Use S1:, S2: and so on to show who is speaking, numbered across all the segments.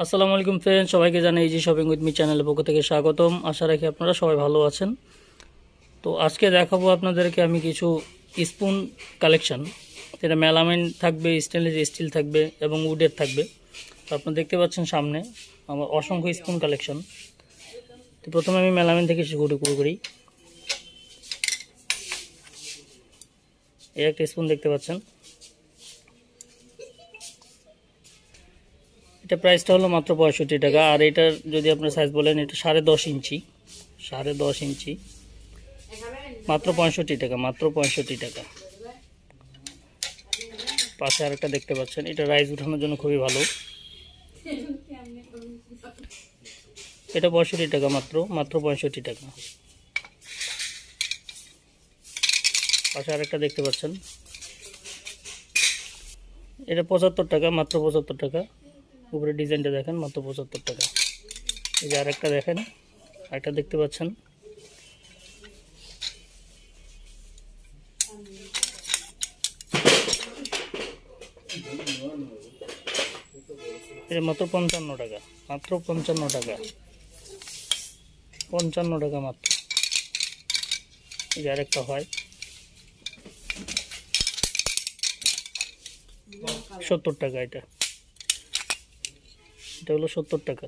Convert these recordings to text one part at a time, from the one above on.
S1: আসসালামু আলাইকুম ফ্রেন্ডস, সবাইকে জানাই ইজি শপিং উইথ মি চ্যানেলের পক্ষ থেকে স্বাগতম। আশা রাখি আপনারা সবাই ভালো আছেন। তো আজকে দেখাবো আপনাদেরকে আমি কিছু স্পুন কালেকশন। এটা মেলামাইন থাকবে, স্টেনলেস স্টিল থাকবে এবং উডের থাকবে। তো আপনারা দেখতে পাচ্ছেন সামনে আমার অসংখ্য স্পুন কালেকশন। তো প্রথমে আমি মেলামাইন থেকে শুরু করি। এই একটা স্পুন দেখতে পাচ্ছেন, এটা প্রাইসটা হলো মাত্র 65 টাকা। আর এটার যদি আপনার সাইজ বলেন, এটা 10.5 ইঞ্চি, 10.5 ইঞ্চি, মাত্র 65 টাকা, মাত্র 65 টাকা। পাশে আরেকটা দেখতে পাচ্ছেন, এটা রাইস উঠানোর জন্য খুবই ভালো। এটা 65 টাকা, মাত্র 65 টাকা। পাশে আরেকটা দেখতে পাচ্ছেন, এটা 75 টাকা, মাত্র 75 টাকা। উপরে ডিজাইনটা দেখেন, মাত্র 75 টাকা। এই যে আরেকটা দেখেন, আরেকটা দেখতে পাচ্ছেন, এটা মাত্র 55 টাকা, মাত্র 55 টাকা, 55 টাকা মাত্র। এই যে আরেকটা হয় 70 টাকা। এটা হলো 70 টাকা।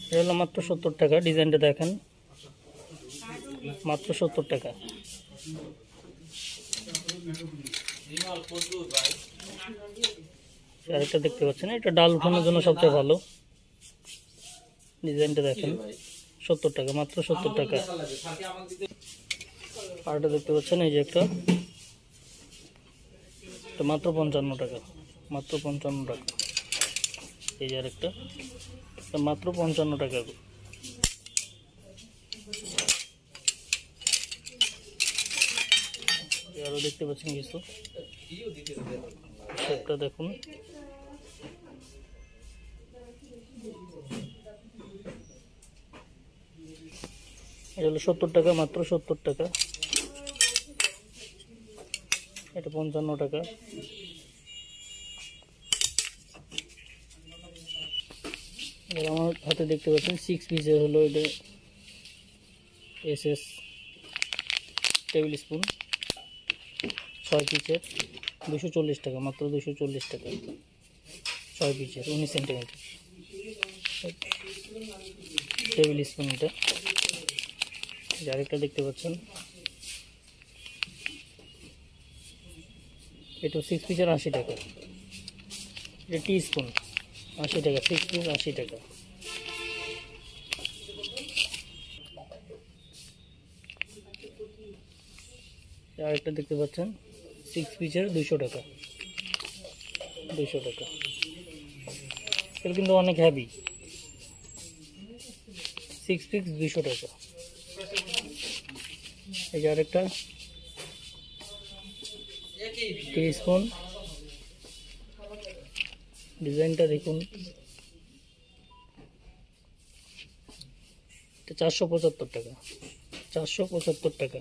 S1: এটা হলো মাত্র 70 টাকা। ডিজাইনটা দেখেন, মাত্র 70 টাকা। আরেকটা দেখতে পাচ্ছেন, এটা ডাল উঠানোর জন্য সবচেয়ে ভালো। ডিজাইনটা দেখেন, 70 টাকা, মাত্র 70 টাকা। আরেকটা দেখতে পাচ্ছেন, এই যে একটা, এটা মাত্র 55 টাকা, মাত্র 55 টাকা। এই যে আরেকটা, এটা মাত্র 55 টাকা। আরো দেখতে পাচ্ছেন কিছু, একটা দেখুন, এটা হলো 70 টাকা, মাত্র 70 টাকা। এটা 55 টাকা। আমার হাতে দেখতে পাচ্ছেন 6 পিসের হলো এটা এসএস টেবিল স্পুন, 6 পিসের 240 টাকা, মাত্র 240 টাকা। 6 পিসের 19 সেন্টিমিটার টেবিল স্পুন। এটা আরেকটা দেখতে পাচ্ছেন, এটা 6 পিসের 80 টাকা। এটা টি স্পুন 80 টাকা, 6 পিস 80 টাকা। আরেকটা দেখতে পাচ্ছেন 6 পিসের 200 টাকা, 200 টাকা। এটা কিন্তু অনেক হেভি। 6 পিস 200 টাকা। এই যে আরেকটা টি স্পুন, ডিজাইনটা দেখুন, এটা 475 টাকা, 475 টাকা।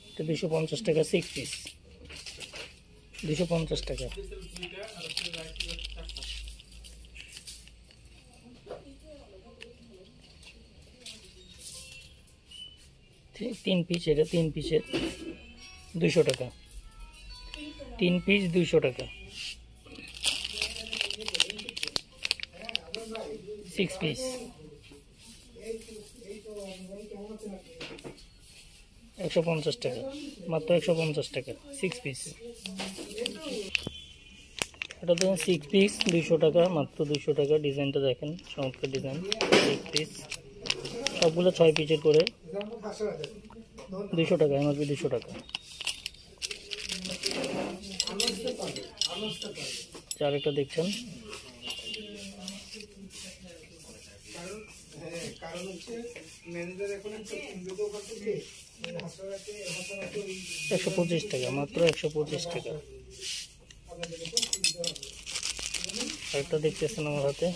S1: এটা 250 টাকা, 6 পিস 250 টাকা। তিন পিস, এটা 3 পিসের 200 টাকা, 3 পিস 200 টাকা। 6 পিস 150 টাকা, মাত্র 150 টাকা। 6 পিস, এটা দেখুন 6 পিস 200 টাকা, মাত্র 200 টাকা। ডিজাইনটা দেখেন, চমৎকার ডিজাইন। 6 পিস সবগুলো 6 পিসের করে 200 টাকা, এমআরপি 200 টাকা। আরেকটা দেখছেন, $125 টাকা, মাত্র 125 টাকা। আরেকটা দেখতেছেন আমার হাতে,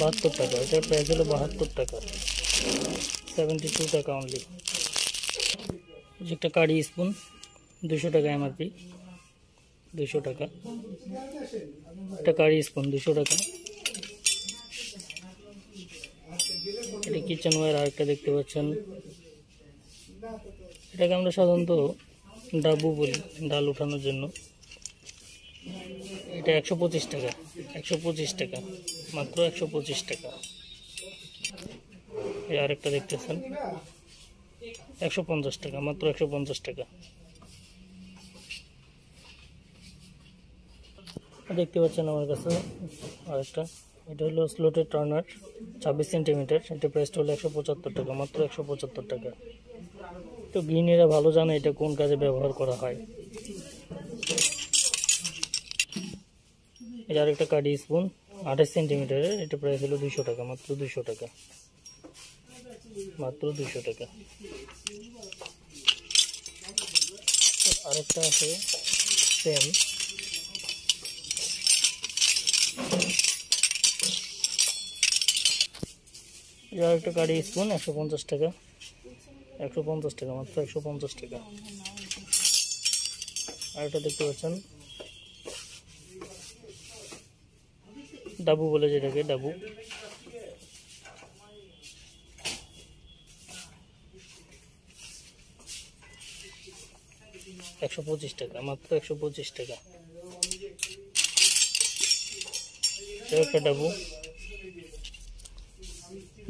S1: 72 টাকা। এটার প্রাইস হলো 72 টাকা, 72 টাকা অনলি। একটা কারি স্পুন 200 টাকা এমআরপি, 200 টাকা। একটা কারি স্পুন 200 টাকা। এটা কিচেনওয়্যার আরেকটা দেখতে পাচ্ছেন, এটাকে আমরা সাধারণত ডাবু বলি, ডাল উঠানোর জন্য। এটা 125 টাকা, 125 টাকা, মাত্র 125 টাকা। এই আরেকটা দেখতেছেন 150 টাকা, মাত্র 150 টাকা। দেখতে পাচ্ছেন আমার কাছে আরেকটা, এটা হলো স্লোটেড টার্নার 26 সেন্টিমিটার। এটা প্রাইসটা হলো 175 টাকা, মাত্র 175 টাকা। তো গৃহিণীরা ভালো জানে এটা কোন কাজে ব্যবহার করা হয়। এটা আরেকটা কাঠি স্পুন 28 সেন্টিমিটারের। এটা প্রাইস হলো 200 টাকা, মাত্র 200 টাকা, মাত্র 200 টাকা। আরেকটা আছে সেম, এটা আরেকটা কাঠি স্পুন 150 টাকা, 150 টাকা, মাত্র 150 টাকা। আরেকটা দেখতে পাচ্ছেন ডাবু বলে, যেটাকে ডাবু, $125 টাকা, মাত্র 125 টাকা। একটা ডাবু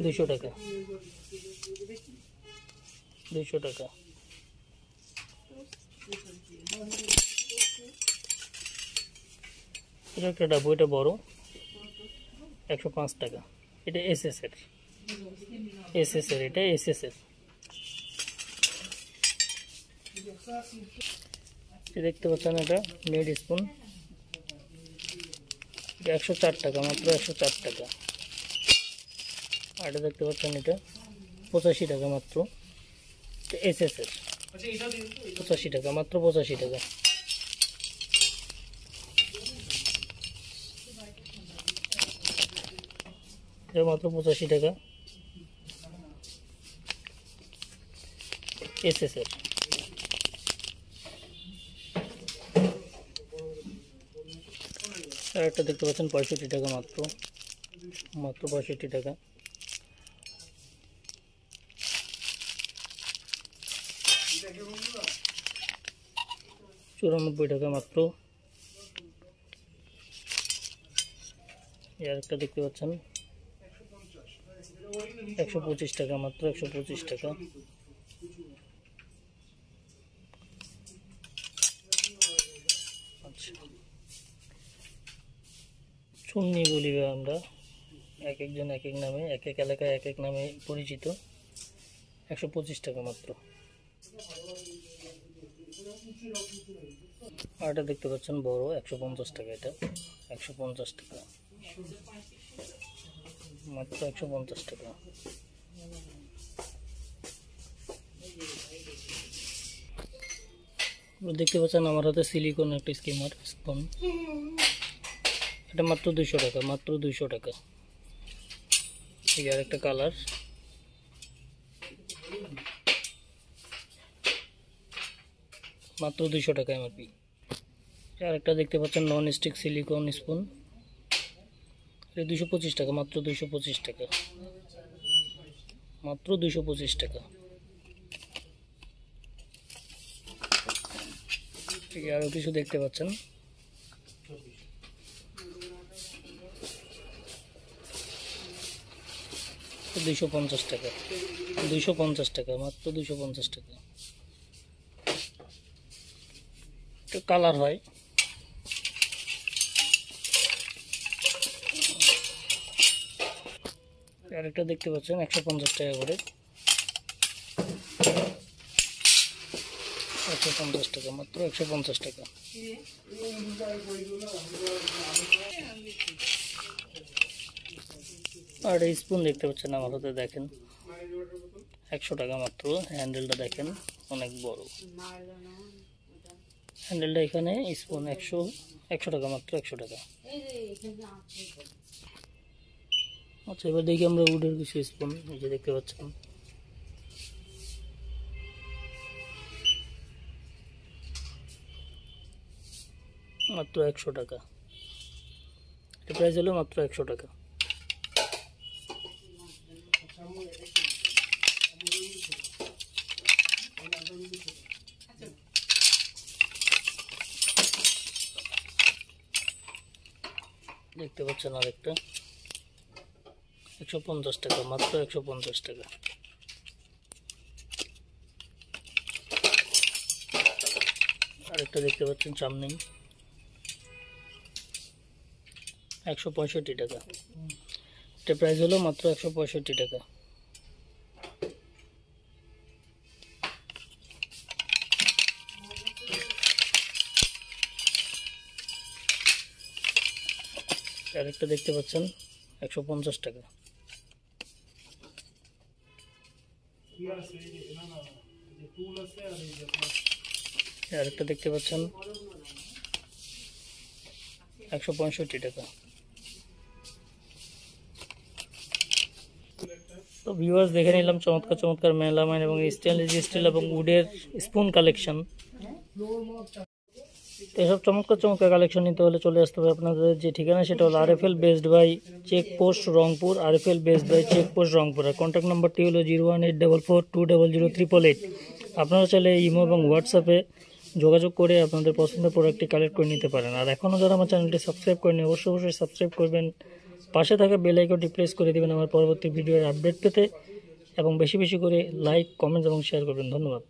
S1: 200 টাকা, 200 টাকা। এটা একটা ডাবু, এটা বড়, 105 টাকা। এটা এসএস এর, এসএস এর, এটা এসএস এর। দেখতে পাচ্ছেন এটা মেড স্পুন, 104 টাকা, মাত্র 104 টাকা। আর এটা দেখতে পাচ্ছেন এটা 85 টাকা, মাত্র এসএস এর, 85 টাকা, মাত্র 85 টাকা। এটা মাত্র 85 টাকা, এসএস এর। আর একটা দেখতে পাচ্ছেন 65 টাকা, মাত্র, মাত্র 65 টাকা। 94 টাকা মাত্র। আর একটা দেখতে পাচ্ছেন 125 টাকা, মাত্র 125 টাকা। আচ্ছা, চুন্নি বলি আমরা, এক একজন এক এক নামে, এক এক এলাকায় এক এক নামে পরিচিত। 125 টাকা মাত্র। আর এটা দেখতে পাচ্ছেন বড়, 150 টাকা। এটা 150 টাকা, মাত্র 150 টাকা। দেখতে পাচ্ছেন আমার হাতে সিলিকন একটা স্কিমার স্পুন, এটা মাত্র 200 টাকা, মাত্র 200 টাকা। এই আর একটা কালার, মাত্র 200 টাকা এমআরপি। আর একটা দেখতে পাচ্ছেন নন স্টিক সিলিকন স্পুন, এটা 225 টাকা, মাত্র 225 টাকা, মাত্র 225 টাকা। ঠিক আরও কিছু দেখতে পাচ্ছেন, $250 টাকা, 250 টাকা, মাত্র 250 টাকা। একটু কালার হয়, আরেকটা দেখতে পাচ্ছেন 150 টাকা করে, 150 টাকা, মাত্র 150 টাকা। আর এই স্পুন দেখতে পাচ্ছেন আমার হাতে, দেখেন 100 টাকা মাত্র। হ্যান্ডেলটা দেখেন অনেক বড়, হ্যান্ডেলটা এখানে স্পুন 100 টাকা, মাত্র 100 টাকা। আচ্ছা, এবার দেখি আমরা উডের কিছু স্পুন, এই যে দেখতে পাচ্ছেন। মাত্র 100 টাকা, এটা প্রাইস হলো মাত্র 100 টাকা। দেখতে পাচ্ছেন আরেকটা 150 টাকা, মাত্র 150 টাকা। আরেকটা দেখতে পাচ্ছেন চামনি, 165 টাকা, এটা প্রাইস হলো মাত্র 165 টাকা। আরেকটা দেখতে পাচ্ছেন 150 টাকা। আরেকটা দেখতে পাচ্ছেন 165 টাকা। তো ভিউয়ার্স, দেখে নিলাম চমৎকার চমৎকার মেলামাইন এবং স্টেনলেস স্টিল এবং উডের স্পুন কালেকশন। তো এসব চমৎকার চমৎকার কালেকশন নিতে হলে চলে আসতে হবে আপনাদের যে ঠিকানা, সেটা হলো RFL based by checkpost Rangpur, RFL based by checkpost Rangpur. আর কন্ট্যাক্ট নাম্বারটি হলো 01844200888। আপনারা চাইলে ইমো এবং হোয়াটসঅ্যাপে যোগাযোগ করে আপনাদের পছন্দের প্রোডাক্টটি কালেক্ট করে নিতে পারেন। আর এখনও যারা আমার চ্যানেলটি সাবস্ক্রাইব করেনি, অবশ্যই সাবস্ক্রাইব করবেন, পাশে থাকা বেল আইকনটি প্রেস করে দেবেন আমার পরবর্তী ভিডিওর আপডেট পেতে, এবং বেশি বেশি করে লাইক, কমেন্ট এবং শেয়ার করবেন। ধন্যবাদ।